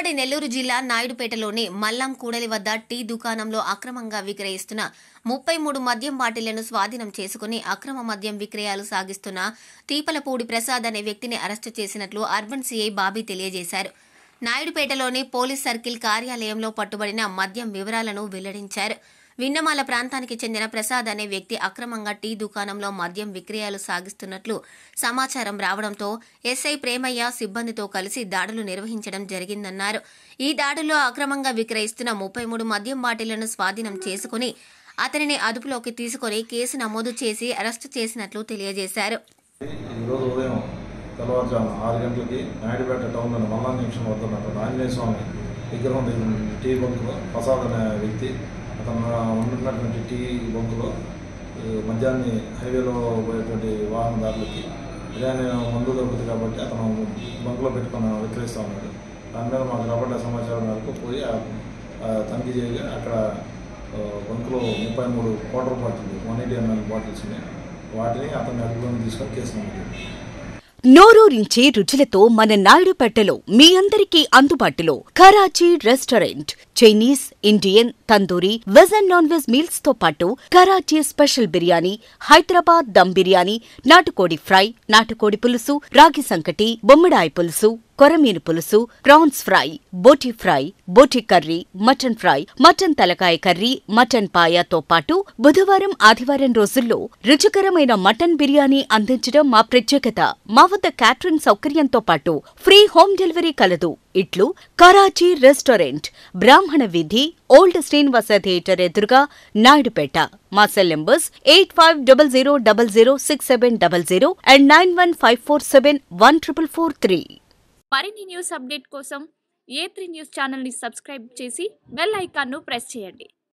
ఉమ్మడి నెల్లూరు జిల్లా నాయుడుపేటలోని మల్లం కూడలి వద్ద టీ దుకాణంలో అక్రమంగా విక్రయిస్తున్న 33 మద్యం బాటిళ్లను స్వాధీనం చేసుకుని అక్రమ మద్యం విక్రయాలు సాగిస్తున్న తీపలపూడి ప్రసాద్ అనే వ్యక్తిని అరెస్టు చేసినట్లు అర్బన్ సీఐ బాబీ తెలియజేశారు. నాయుడుపేటలోని పోలీస్ సర్కిల్ కార్యాలయంలో పట్టుబడిన మద్యం వివరాలను వెల్లడించారు. విన్నమాల ప్రాంతానికి చెందిన ప్రసాద్ అనే వ్యక్తి అక్రమంగా టీ దుకాణంలో మద్యం విక్రయాలు సాగిస్తున్నట్లు సమాచారం రావడంతో ఎస్ఐ ప్రేమయ్య సిబ్బందితో కలిసి దాడులు నిర్వహించడం జరిగిందన్నారు. ఈ దాడుల్లో అక్రమంగా విక్రయిస్తున్న 33 మద్యం బాటిళ్లను స్వాధీనం చేసుకుని అతనిని అదుపులోకి తీసుకుని కేసు నమోదు చేసి అరెస్టు చేసినట్లు తెలియజేశారు. తెల్లవారుజామున 6 గంటలకి నాయుడుపేట టౌన్లోని మల్లాం జంక్షన్ వద్ద ఉన్నటువంటి ఆంజనేయ స్వామి విగ్రహం దగ్గర టీ బంకులో ప్రసాద్ అనే వ్యక్తి అతను ఉంటున్నటువంటి టీ బంకులో మద్యాన్ని హైవేలో పోయేటువంటి వాహనదారులకి ఇదే మందు దొరుకుతుంది కాబట్టి అతను బంకులో పెట్టుకుని విక్రయిస్తూ ఉన్నాడు. దాని మీద మాకు రాబడ్డ సమాచారం మేరకు పోయి తనిఖీ చేయగా అక్కడ బంకులో 33 క్వార్టర్ బాటిల్ 180 ml బాటిల్స్ ఉన్నాయి. వాటిని అతని అదుపులోకి తీసుకొని కేసు నమోదు. నోరూరించే రుచులతో మన నాయుడుపేటలో మీ అందరికీ అందుబాటులో Karachi restaurant. Chinese, Indian, tandoori, veg and non veg meals తో పాటు కరాచీ స్పెషల్ బిర్యానీ, హైదరాబాద్ దమ్ బిర్యానీ, నాటుకోడి ఫ్రై, నాటుకోడి పులుసు, రాగి సంకటి, బొమ్మిడాయి పులుసు, కొరమీను పులుసు, ప్రాన్స్ ఫ్రై, బోటి కర్రీ, మటన్ ఫ్రై, మటన్ తలకాయ కర్రీ, మటన్ పాయాతో పాటు బుధవారం, ఆదివారం రోజుల్లో రుచికరమైన మటన్ బిర్యానీ అందించడం మా ప్రత్యేకత. మా వద్ద క్యాటరింగ్ సౌకర్యంతో పాటు ఫ్రీ హోమ్ డెలివరీ కలదు. ఇట్లు కరాచీ రెస్టారెంట్, బ్రాహ్మణ వీధి, ఓల్డ్ శ్రీనివాస థియేటర్ ఎదురుగా, నాయుడుపేట. మా సెల్ నంబర్స్ 8500006700 అండ్ 9154714443. మరిన్ని న్యూస్ అప్డేట్ కోసం A3 న్యూస్ ఛానల్ ని సబ్స్క్రైబ్ చేసి బెల్ ఐకాన్ ను ప్రెస్ చేయండి.